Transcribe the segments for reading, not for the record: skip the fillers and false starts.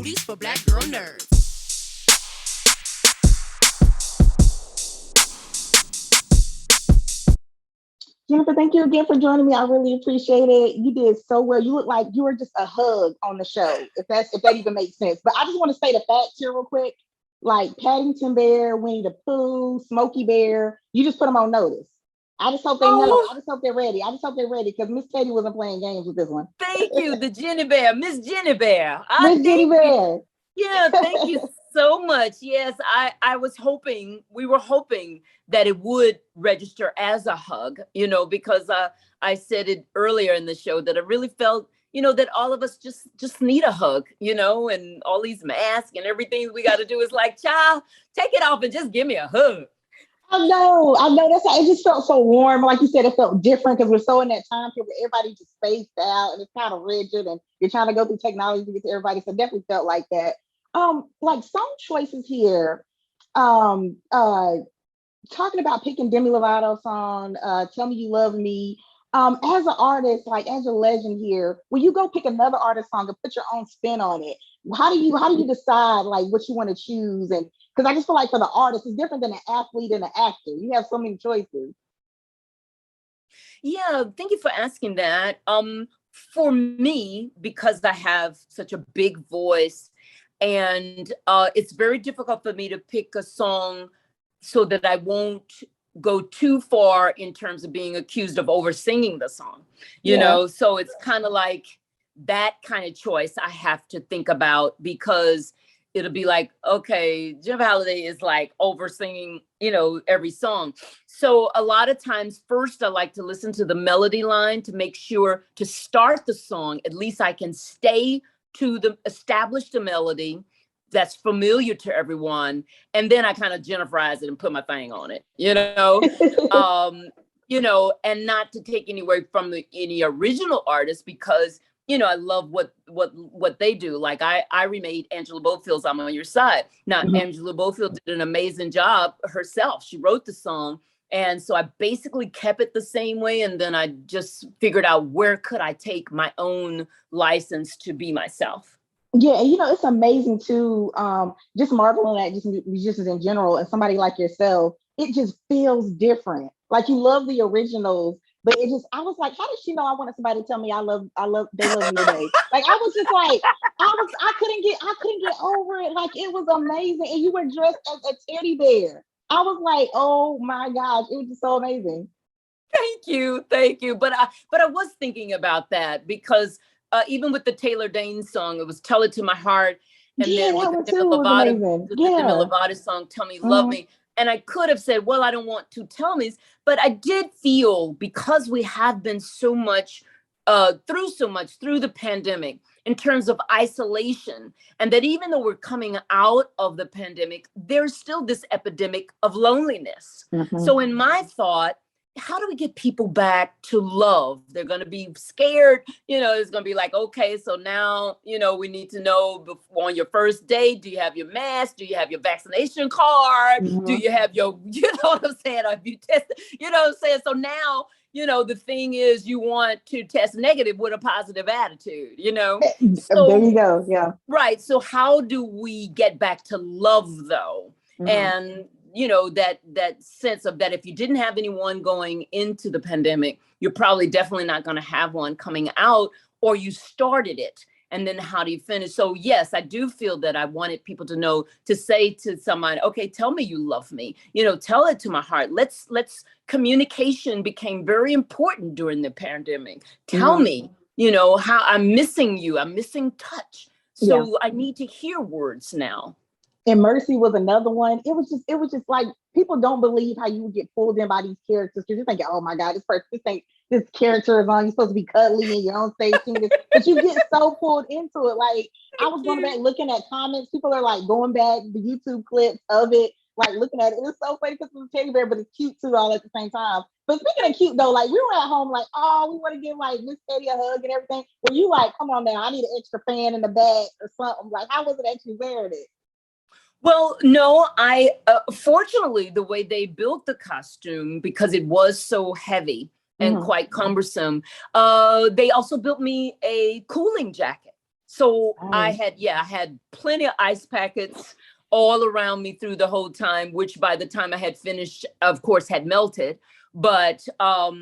booties for black girl nerds. Jennifer, thank you again for joining me. I really appreciate it. You did so well. You look like you were just a hug on the show, if that even makes sense. But I just want to say the facts here real quick. Like Paddington Bear, Winnie the Pooh, Smokey Bear, you just put them on notice. I just hope they know. Oh, I just hope they're ready. I just hope they're ready because Miss Katie wasn't playing games with this one. thank you, the Jenny Bear, Miss Jenny Bear. Miss Jenny Thank you. Bear. Yeah, thank you so much. Yes, I was hoping, we were hoping that it would register as a hug, because I said it earlier in the show that I really felt, that all of us just need a hug, and all these masks and everything we got to do is like, child, take it off and just give me a hug. I know. That's how it just felt so warm. Like you said, it felt different because we're so in that time period where everybody just spaced out and it's kind of rigid and you're trying to go through technology to get to everybody. So definitely felt like that. Like song choices here. Um, uh, Talking about picking Demi Lovato's song, "Tell Me You Love Me." As an artist, like as a legend here, when you go pick another artist song and put your own spin on it, how do you decide like what you want to choose? And because I just feel like for the artist, it's different than an athlete and an actor. You have so many choices. Yeah, thank you for asking that. For me, because I have such a big voice, and it's very difficult for me to pick a song so that I won't go too far in terms of being accused of over singing the song, Yeah. So it's kind of like that kind of choice I have to think about because it'll be like, okay, Jennifer Holliday is like over singing, every song. So a lot of times, first, I like to listen to the melody line to make sure to start the song. At least I can stay to establish the melody that's familiar to everyone. And then I kind of Jenniferize it and put my thing on it, and not to take any away from any original artist because I love what they do. Like I remade Angela Bofield's "I'm on Your Side." Now, Mhm. Angela Bofield did an amazing job herself. She wrote the song. And so I basically kept it the same way. And then I just figured out where could I take my own license to be myself. Yeah, it's amazing too. Just marveling at just musicians in general, and somebody like yourself, it just feels different. Like you love the originals, but it just I was like, how did she know I wanted somebody to tell me they love me today? Like I was just like, I couldn't get over it. Like it was amazing, and you were dressed as a teddy bear. I was like, oh my gosh, it was just so amazing. Thank you. But I was thinking about that because even with the Taylor Dane song, it was "Tell It to My Heart," and Yeah, then that with one too was amazing. The Demi Yeah. Lovato song "Tell Me You Love Mhm. Me," and I could have said, "Well, I don't want to tell me," but I did feel because we have been so much through the pandemic in terms of isolation, and that even though we're coming out of the pandemic, there's still this epidemic of loneliness. Mhm. So in my thought, how do we get people back to love? They're going to be scared. It's going to be like, okay, so now, we need to know on your first date, do you have your mask? Do you have your vaccination card? Do Mhm. you have your, you know what I'm saying? Have you tested? You know what I'm saying? So now, the thing is you want to test negative with a positive attitude. There So you go. Yeah. right. So how do we get back to love though? Mhm. And that sense of that if you didn't have anyone going into the pandemic, you're probably definitely not going to have one coming out, or you started it. And then how do you finish? So yes, I do feel that I wanted people to know to say to someone, okay, tell me you love me. Tell it to my heart. Let's communication became very important during the pandemic. Tell Mhm. me, how I'm missing you. I'm missing touch. Yeah. So I need to hear words now. And Mercy was another one. It was just like people don't believe how you would get pulled in by these characters because you're thinking, oh my God, this character is on. You're supposed to be cuddly in your own stage singing this, but you get so pulled into it. Like I Thank was going back you. looking at comments. People are like going back the YouTube clips of it, like looking at it. It was so funny because it's a teddy bear, but it's cute too all at the same time. But speaking of cute though, like we were at home, like, oh, we want to give like Miss Teddy a hug and everything. Were you like, come on now, I need an extra fan in the back or something? Like, how was it actually wearing it? Well, no, I fortunately the way they built the costume because it was so heavy and Mhm. quite cumbersome. They also built me a cooling jacket. So I Nice. had plenty of ice packets all around me through the whole time, which by the time I had finished, of course, had melted. But uh,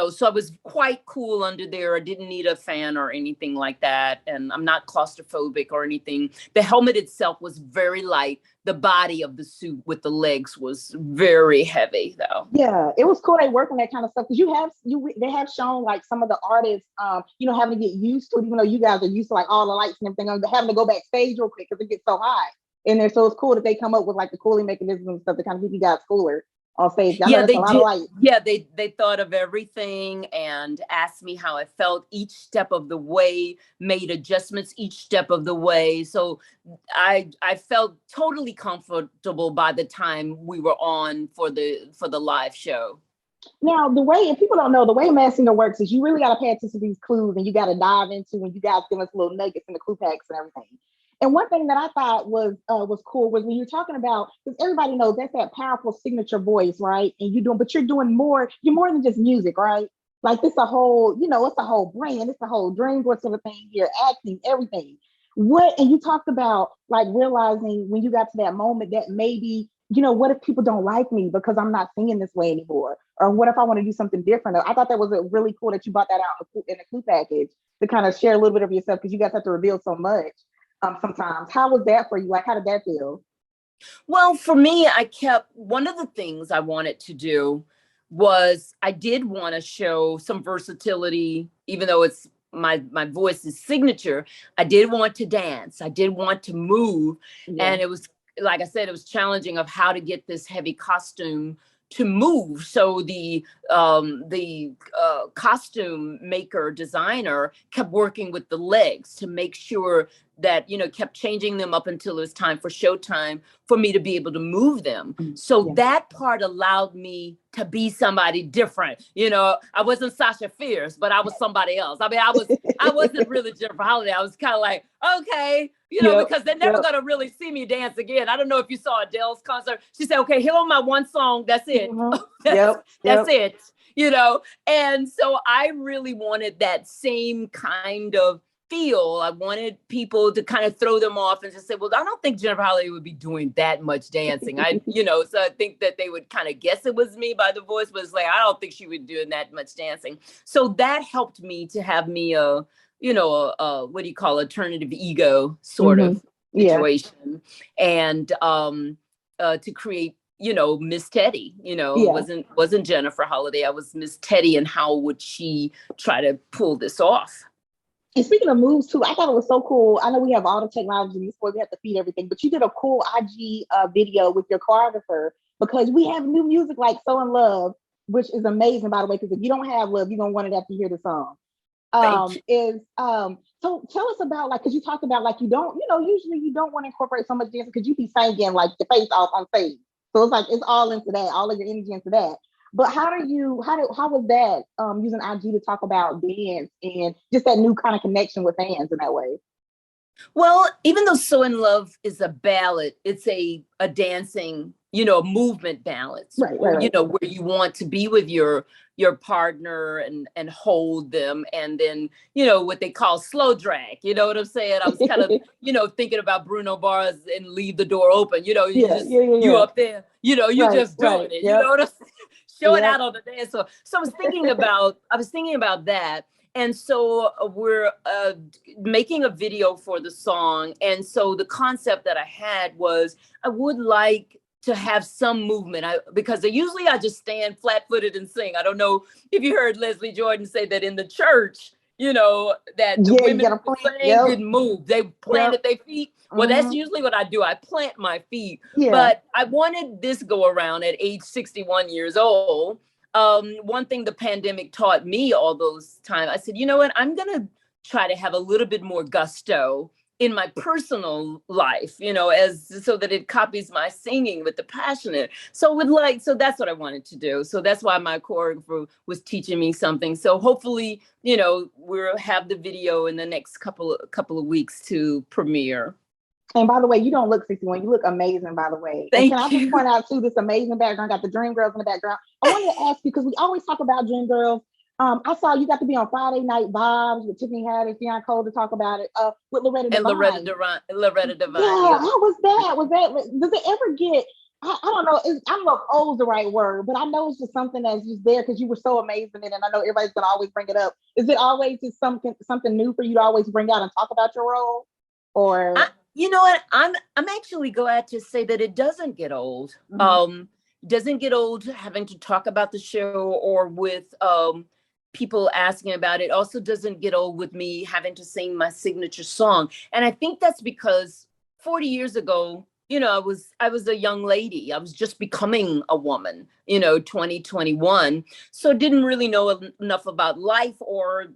so I was quite cool under there. I didn't need a fan or anything like that. And I'm not claustrophobic or anything. The helmet itself was very light. The body of the suit with the legs was very heavy, though. Yeah, it was cool. They work on that kind of stuff because they have shown like some of the artists, having to get used to it, even though you guys are used to like all the lights and everything, having to go backstage real quick because it gets so high in there. So it's cool that they come up with like the cooling mechanisms and stuff to kind of keep you guys cooler on stage. I know Yeah, that's they a lot of did. light. Yeah, they thought of everything and asked me how I felt each step of the way, made adjustments each step of the way. So I felt totally comfortable by the time we were on for the live show. Now, if people don't know, the way Masked Singer works is you really got to pay attention to these clues and you got to dive into when you guys give us little nuggets in the clue packs and everything. And one thing that I thought was cool was when you're talking about, because everybody knows that's that powerful signature voice, right? And you're doing more, you're more than just music, right? Like it's a whole, it's a whole brand, it's a whole dream, what's of a thing here, acting, everything. And you talked about like realizing when you got to that moment that maybe, what if people don't like me because I'm not singing this way anymore? Or what if I want to do something different? I thought that was really cool that you brought that out in the clue package to kind of share a little bit of yourself because you guys have to reveal so much sometimes. How was that for you? Like, how did that feel? Well, for me, one of the things I wanted to do was I did want to show some versatility, even though it's my voice's signature. I did want to dance. I did want to move. Yeah. And it was, like I said, it was challenging of how to get this heavy costume to move. So the costume maker designer kept working with the legs to make sure that, kept changing them up until it was time for showtime for me to be able to move them. So Yeah. that part allowed me to be somebody different. I wasn't Sasha Fierce, but I was somebody else. I mean, I wasn't really Jennifer Holliday. I was kind of like, okay, Yep. because they're never going to really see me dance again. I don't know if you saw Adele's concert. She said, okay, here on my one song. That's it. Mm-hmm. That's it. And so I really wanted that same kind of feel. I wanted people to kind of throw them off and just say, well, I don't think Jennifer Holliday would be doing that much dancing. So I think that they would kind of guess it was me by the voice, but it's like, I don't think she would do that much dancing. So that helped me to have me what do you call alternative ego sort of situation. And to create, Miss Teddy, it wasn't Jennifer Holliday. I was Miss Teddy, and how would she try to pull this off? And speaking of moves too, I thought it was so cool. I know we have all the technology in this sport, we have to feed everything, but you did a cool IG video with your choreographer because we have new music like So in Love, which is amazing, by the way, because if you don't have love, you're gonna want it after you hear the song. So tell us about like, because you talked about like you don't, usually you don't want to incorporate so much dancing because you be singing like the face off on stage. So it's like it's all into that, all of your energy into that. But how was that using IG to talk about dance and just that new kind of connection with fans in that way? Well, even though So in Love is a ballad, it's a dancing, movement balance, right. where you want to be with your partner and hold them, and then, what they call slow drag, you know what I'm saying? I was kind of, thinking about Bruno Mars and Leave the Door Open, you up there, you just doing it, you know what I'm saying? Showing out on the dance floor. So I was thinking about that. And so we're making a video for the song. And so the concept that I had was I would like to have some movement because usually I just stand flat-footed and sing. I don't know if you heard Leslie Jordan say that in the church, that the women could move. They planted their feet. Well, that's usually what I do. I plant my feet. But I wanted this go around at age 61 years old. One thing the pandemic taught me all those times, I said, you know what, I'm going to try to have a little bit more gusto in my personal life, so that it copies my singing with the passionate. So that's what I wanted to do. So that's why my choreographer was teaching me something. So hopefully, we'll have the video in the next couple of weeks to premiere. And by the way, you don't look 61. You look amazing, by the way. Thank you. I just point out, too, this amazing background, got the Dream Girls in the background. I wanted to ask you, because we always talk about Dream Girls, I saw you got to be on Friday Night Vibes with Tiffany Haddish, Deion Cole to talk about it. With Loretta And Devine. Loretta Yeah, Devine. Yeah. how was that? Does it ever get? I don't know. I don't know if "old" is the right word, but I know it's just something that's just there because you were so amazing in it, and I know everybody's gonna always bring it up. Is it always just something new for you to always bring out and talk about your role, or? You know what? I'm actually glad to say that it doesn't get old. Doesn't get old having to talk about the show or with people asking about it. Also doesn't get old with me having to sing my signature song. And I think that's because 40 years ago, I was a young lady. I was just becoming a woman, 2021. So didn't really know enough about life or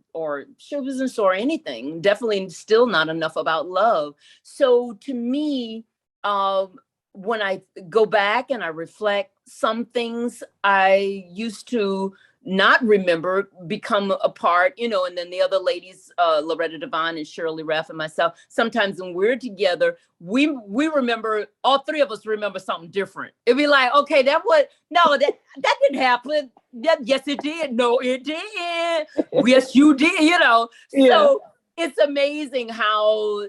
show business or anything. Definitely still not enough about love. So to me, when I go back and I reflect, some things I used to not remember become a part, and then the other ladies, Loretta Devine and Shirley Raff and myself, sometimes when we're together, we remember, all three of us remember something different. It'd be like, okay, that didn't happen. Yes, it did. No, it didn't. Yes, you did, Yeah. So it's amazing how,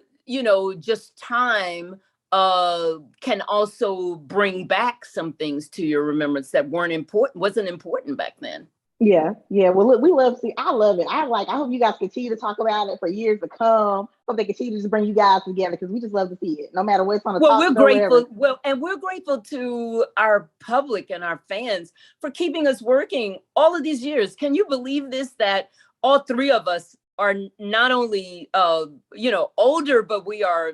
just time can also bring back some things to your remembrance that wasn't important back then. Yeah. Well, look, I love it. I hope you guys continue to talk about it for years to come. Hope they continue to bring you guys together because we just love to see it, no matter what's on the talk we're show, grateful. Whatever. And we're grateful to our public and our fans for keeping us working all of these years. Can you believe this? That all three of us are not only, older, but we are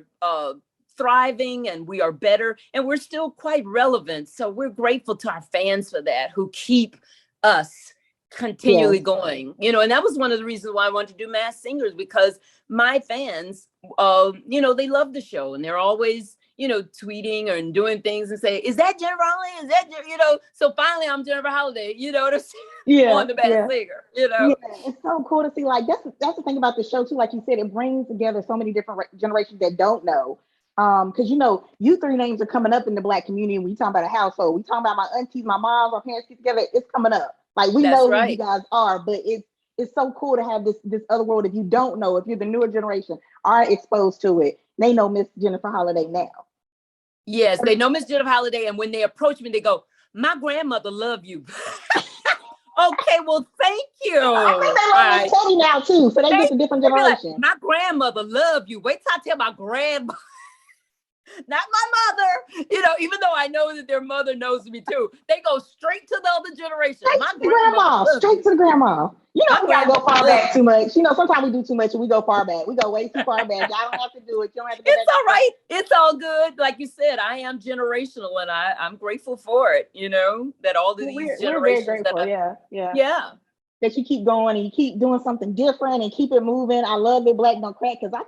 thriving and we are better and we're still quite relevant. So we're grateful to our fans for that, who keep us continually going, and that was one of the reasons why I wanted to do Masked Singers, because my fans, they love the show and they're always, tweeting and doing things and say, is that Jennifer Holliday? Is that, so finally I'm Jennifer Holliday, on the Masked Singer, Yeah, it's so cool to see. Like, that's the thing about the show too. Like you said, it brings together so many different generations that don't know. Because you three names are coming up in the Black community. We talking about a household. We talking about my aunties, my mom, our parents get together. It's coming up. Like, we know who you guys are, but it's so cool to have this other world. If you don't know, if you're the newer generation, are exposed to it, they know Miss Jennifer Holliday now. Yes, they know Miss Jennifer Holliday, and when they approach me, they go, "My grandmother loved you." Okay, well, thank you. I think they love Miss Teddy now too, so they get a different generation. Like, my grandmother loved you. Wait till I tell my grandma. Not my mother, even though I know that their mother knows me too. They go straight to the other generation. My grandma, straight to the grandma. We don't go far back too much. Sometimes we do too much and we go far back. We go way too far back. Y'all don't have to do it. You don't have to do it. It's all right. It's all good. Like you said, I am generational and I'm grateful for it, that all of these generations. We're very grateful. Yeah. That you keep going and you keep doing something different and keep it moving. I love that Black Don't Crack because I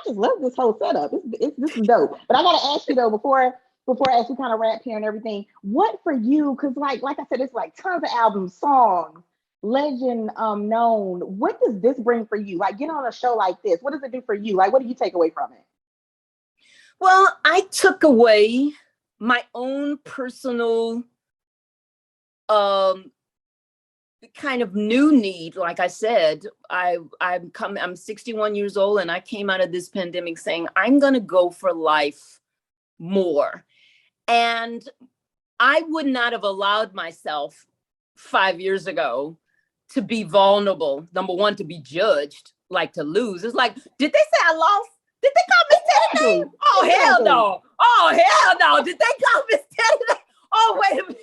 just love this whole setup. This is dope. But I gotta ask you though, before as we kind of wrap here and everything, what for you? Because like I said, it's like tons of albums, songs, legend known. What does this bring for you? Like, get on a show like this. What does it do for you? Like, what do you take away from it? Well, I took away my own personal kind of new need. Like I said, I'm 61 years old and I came out of this pandemic saying I'm going to go for life more. And I would not have allowed myself 5 years ago to be vulnerable. Number one, to be judged, like to lose. It's like, did they say I lost? Did they call Miss Teddy name? Oh, hell no. Oh, hell no. Did they call Miss Teddy name? Oh, wait a minute.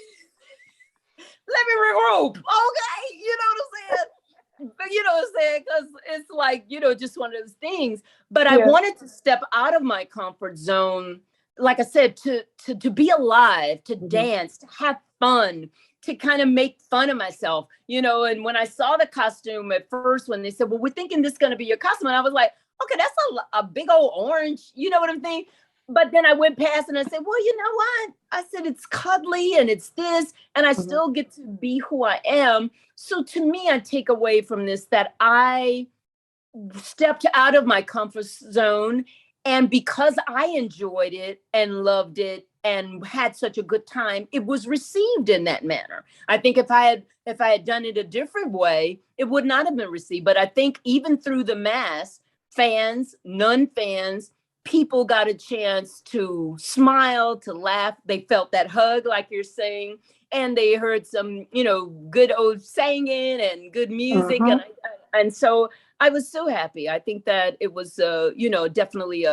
Let me regroup. Okay. You know what I'm saying? But you know what I'm saying? Because it's like, just one of those things. But I wanted to step out of my comfort zone, like I said, to be alive, to dance, to have fun, to kind of make fun of myself, and when I saw the costume at first, when they said, well, we're thinking this is going to be your costume. And I was like, okay, that's a big old orange. You know what I'm thinking? But then I went past and I said, well, you know what? I said, it's cuddly and it's this, and I still get to be who I am. So to me, I take away from this that I stepped out of my comfort zone. And because I enjoyed it and loved it, and had such a good time, it was received in that manner. I think if I had done it a different way, it would not have been received. But I think even through the mass, fans, non-fans, people got a chance to smile, to laugh. They felt that hug, like you're saying, and they heard some, good old singing and good music. And so I was so happy. I think that it was, definitely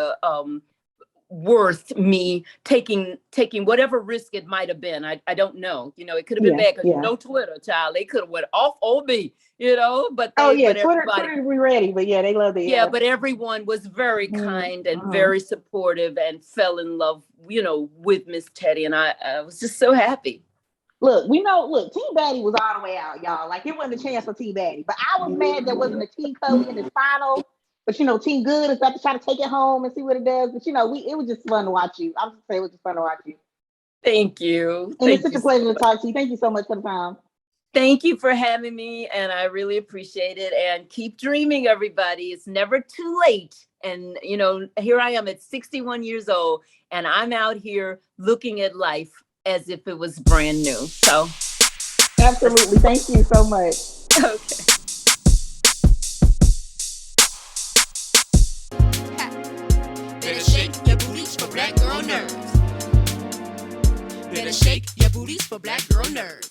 worth me taking whatever risk it might have been. I don't know. It could have been bad because no Twitter, child. They could have went off on me, but Twitter we ready, but they love it. Yeah, but everyone was very kind and very supportive and fell in love, with Miss Teddy, and I was just so happy. Look, Team Baddie was all the way out, y'all. Like, it wasn't a chance for Team Baddie. But I was mad there wasn't a Team Cody in the final. But, Team Good is about to try to take it home and see what it does. But, it was just fun to watch you. I'm just saying it was just fun to watch you. Thank you. And it's such a pleasure to talk to you. Thank you so much for the time. Thank you for having me. And I really appreciate it. And keep dreaming, everybody. It's never too late. And, here I am at 61 years old. And I'm out here looking at life as if it was brand new. So absolutely. Thank you so much. Okay. Better shake your booties for black girl nerves. Better shake your booties for black girl nerves.